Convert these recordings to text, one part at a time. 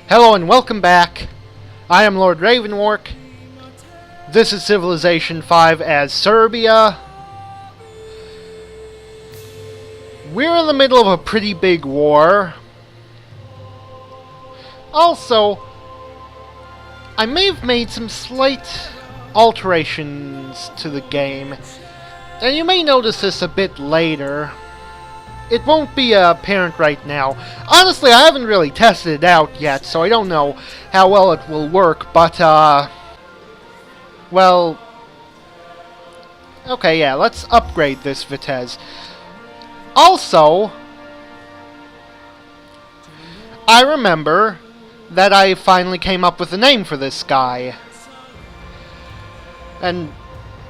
Hello and welcome back. I am Lord Revonworc. This is Civilization 5 as Serbia. We're in the middle of a pretty big war. Also, I may have made some slight alterations to the game, and you may notice this a bit later. It won't be apparent right now. Honestly, I haven't really tested it out yet, so I don't know how well it will work, but, well... Okay, yeah, let's upgrade this Vitesse. Also, I remember that I finally came up with a name for this guy. And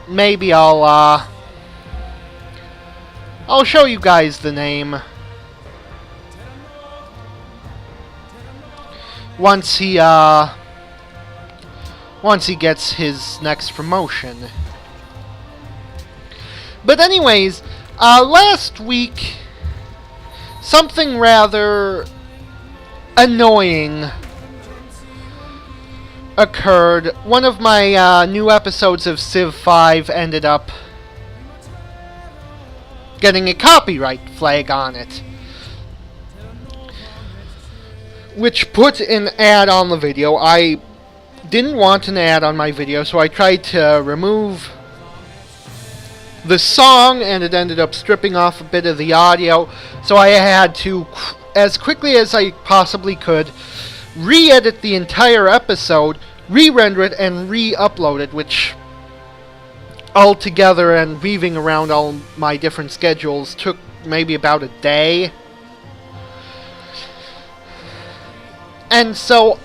maybe I'll show you guys the name once he gets his next promotion. But anyways, last week something rather annoying occurred. One of my new episodes of Civ 5 ended up getting a copyright flag on it, which put an ad on the video. I didn't want an ad on my video, so I tried to remove the song, and it ended up stripping off a bit of the audio, so I had to, as quickly as I possibly could, re-edit the entire episode, re-render it, and re-upload it, which altogether, and weaving around all my different schedules, took maybe about a day. And so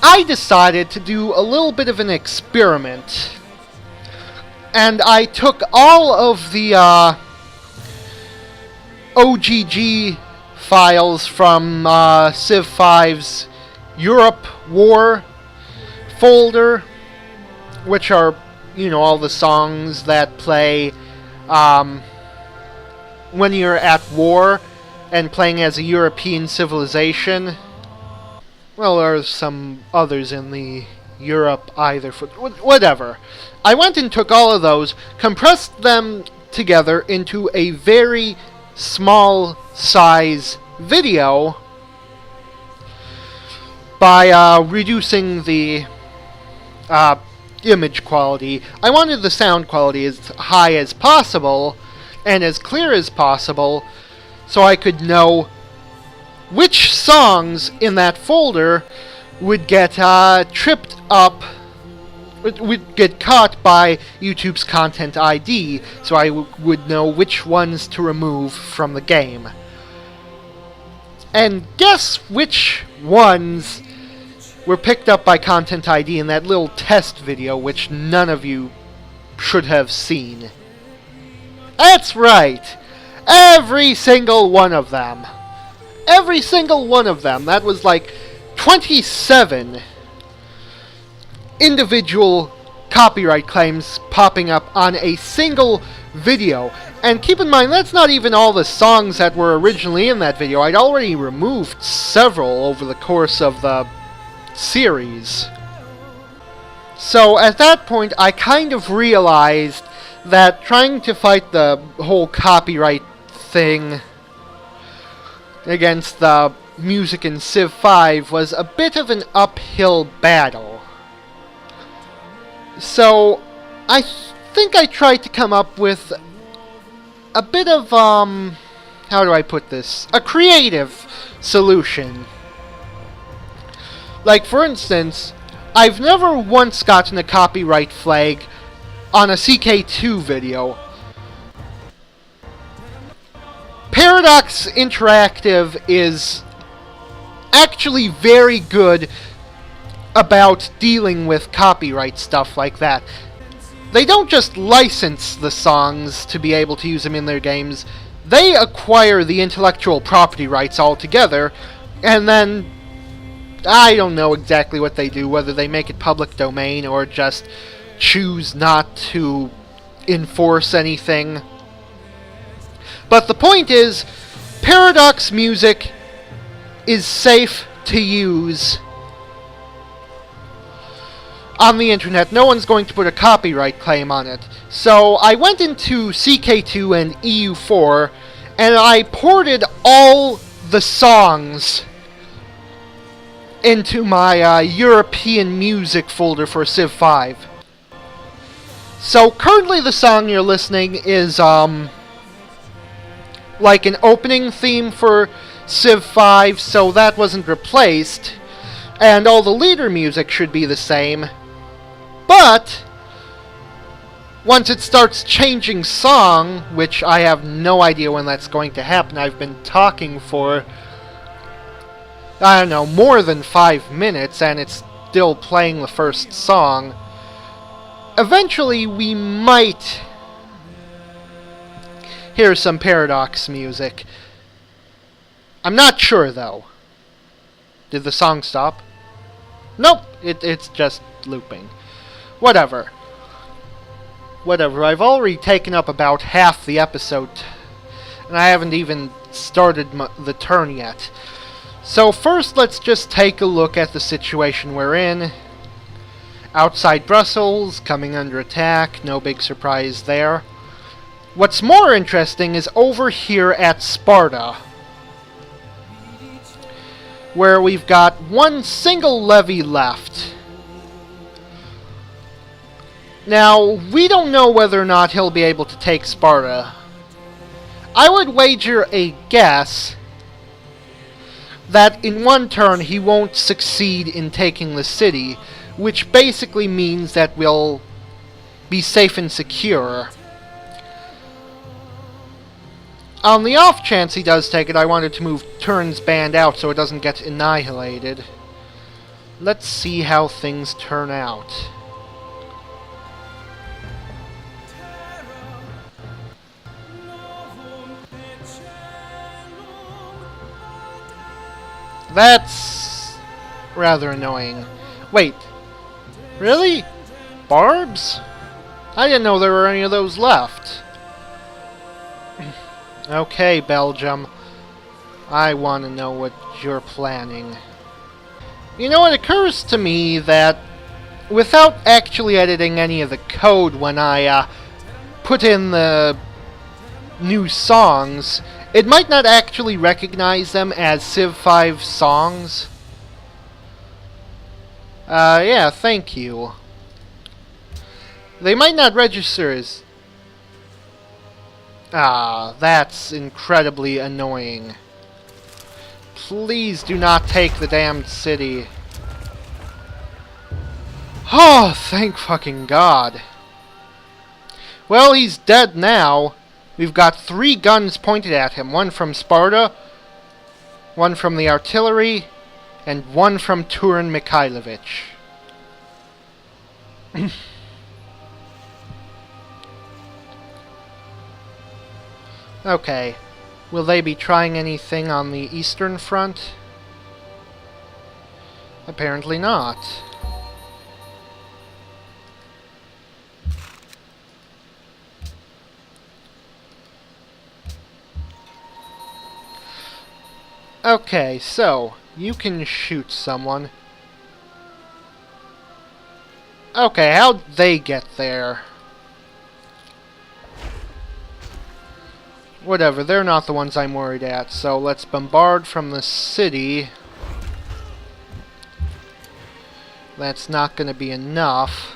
I decided to do a little bit of an experiment, and I took all of the OGG files from Civ 5's Europe War folder, which are, you know, all the songs that play when you're at war and playing as a European civilization. Well, there are some others in the Europe either, for whatever. I went and took all of those, compressed them together into a very small size video by reducing the image quality. I wanted the sound quality as high as possible and as clear as possible, so I could know which songs in that folder would get tripped up, would get caught by YouTube's Content ID, so I would know which ones to remove from the game. And guess which ones were picked up by Content ID in that little test video, which none of you should have seen. That's right! Every single one of them. Every single one of them. That was like 27 individual copyright claims popping up on a single video. And keep in mind, that's not even all the songs that were originally in that video. I'd already removed several over the course of the series. So at that point, I kind of realized that trying to fight the whole copyright thing against the music in Civ 5 was a bit of an uphill battle. So I think I tried to come up with a bit of, how do I put this? A creative solution. Like, for instance, I've never once gotten a copyright flag on a CK2 video. Paradox Interactive is actually very good about dealing with copyright stuff like that. They don't just license the songs to be able to use them in their games, they acquire the intellectual property rights altogether, and then I don't know exactly what they do, whether they make it public domain or just choose not to enforce anything. But the point is, Paradox music is safe to use on the internet. No one's going to put a copyright claim on it. So I went into CK2 and EU4, and I ported all the songs into my European music folder for Civ 5. So currently the song you're listening is like an opening theme for Civ 5, so that wasn't replaced, and all the leader music should be the same. But once it starts changing song, which I have no idea when that's going to happen, I've been talking for, I don't know, more than 5 minutes, and it's still playing the first song. Eventually we might hear some Paradox music. I'm not sure, though. Did the song stop? Nope, it's just looping. Whatever. I've already taken up about half the episode, and I haven't even started the turn yet. So first, let's just take a look at the situation we're in. Outside Brussels, coming under attack, no big surprise there. What's more interesting is over here at Sparta, where we've got one single levy left. Now, we don't know whether or not he'll be able to take Sparta. I would wager a guess that in one turn he won't succeed in taking the city, which basically means that we'll be safe and secure. On the off chance he does take it, I wanted to move turns band out so it doesn't get annihilated. Let's see how things turn out. That's rather annoying. Wait, really? Barbs? I didn't know there were any of those left. Okay, Belgium. I want to know what you're planning. You know, it occurs to me that without actually editing any of the code when I put in the new songs, it might not actually recognize them as Civ 5 songs. Yeah, thank you. They might not register as... that's incredibly annoying. Please do not take the damned city. Oh, thank fucking God. Well, he's dead now. We've got 3 guns pointed at him. One from Sparta, one from the artillery, and one from Turin Mikhailovich. Okay. Will they be trying anything on the Eastern Front? Apparently not. Okay, so, you can shoot someone. Okay, how'd they get there? Whatever, they're not the ones I'm worried at, so let's bombard from the city. That's not going to be enough.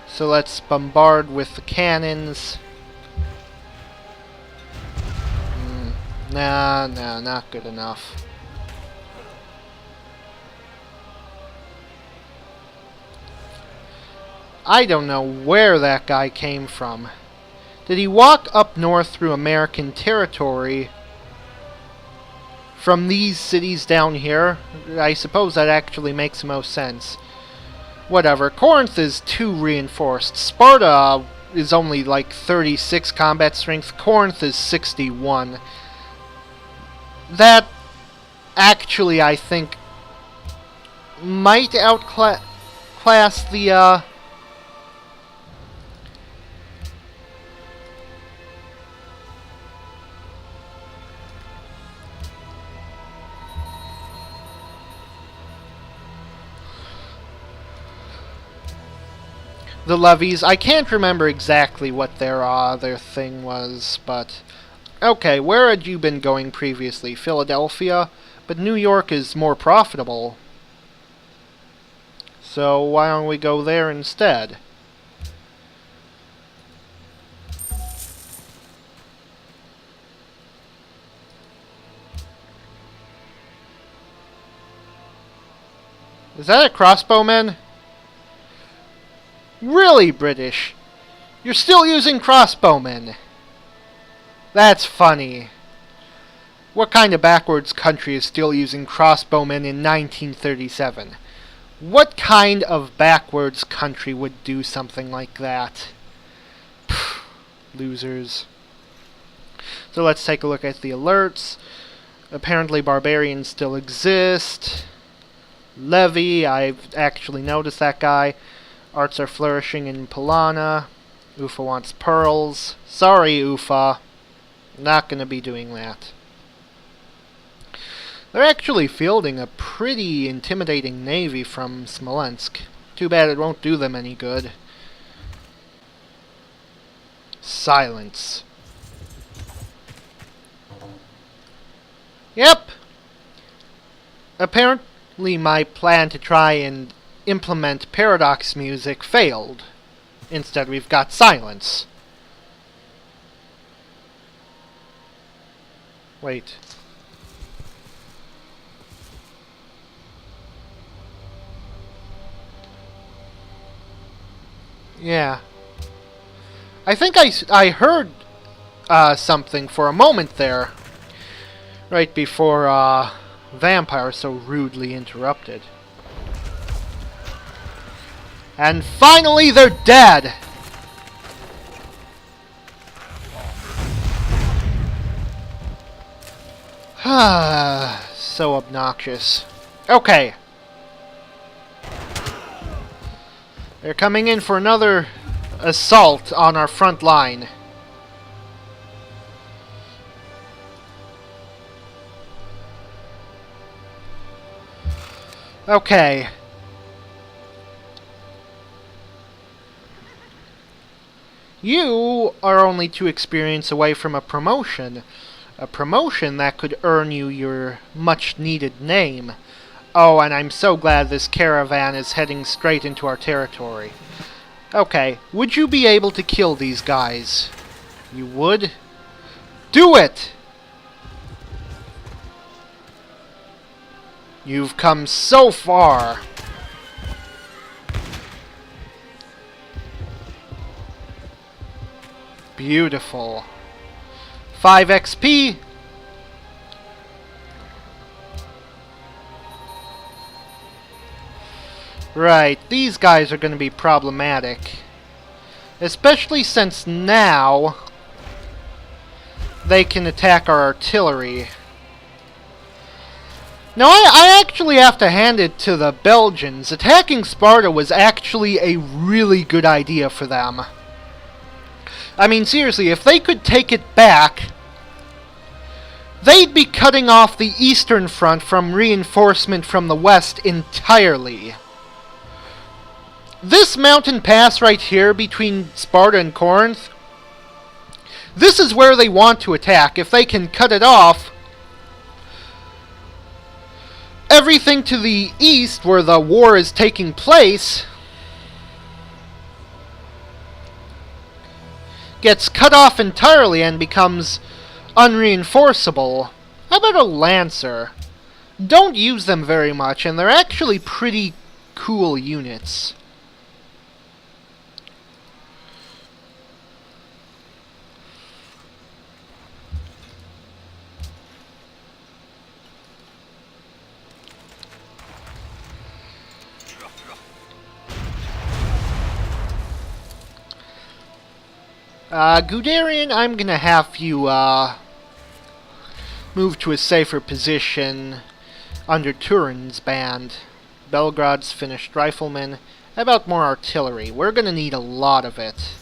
So let's bombard with the cannons. Nah, not good enough. I don't know where that guy came from. Did he walk up north through American territory from these cities down here? I suppose that actually makes most sense. Whatever. Corinth is too reinforced. Sparta is only like 36 combat strength. Corinth is 61. That actually, I think, might outclass the, the levies. I can't remember exactly what their thing was, but... Okay, where had you been going previously? Philadelphia? But New York is more profitable. So why don't we go there instead? Is that a crossbowman? Really, British? You're still using crossbowmen? That's funny. What kind of backwards country is still using crossbowmen in 1937? What kind of backwards country would do something like that? Pfft, losers. So let's take a look at the alerts. Apparently barbarians still exist. Levy, I've actually noticed that guy. Arts are flourishing in Polana. Ufa wants pearls. Sorry, Ufa. Not gonna be doing that. They're actually fielding a pretty intimidating navy from Smolensk. Too bad it won't do them any good. Silence. Yep. Apparently my plan to try and implement paradox music failed. Instead we've got silence. Wait. Yeah. I think I heard something for a moment there. Right before Vampire so rudely interrupted. And finally they're dead! So obnoxious. Okay. They're coming in for another assault on our front line. Okay. You are only 2 experience away from a promotion. A promotion that could earn you your much-needed name. Oh, and I'm so glad this caravan is heading straight into our territory. Okay, would you be able to kill these guys? You would? Do it! You've come so far. Beautiful. 5 XP. Right, these guys are going to be problematic. Especially since now they can attack our artillery. Now, I actually have to hand it to the Belgians. Attacking Sparta was actually a really good idea for them. I mean, seriously, if they could take it back, they'd be cutting off the Eastern Front from reinforcement from the West entirely. This mountain pass right here between Sparta and Corinth, this is where they want to attack. If they can cut it off, everything to the east where the war is taking place gets cut off entirely and becomes unreinforceable. How about a Lancer? Don't use them very much, and they're actually pretty cool units. Guderian, I'm gonna have you, move to a safer position under Turin's band. Belgrad's finished riflemen. How about more artillery? We're gonna need a lot of it.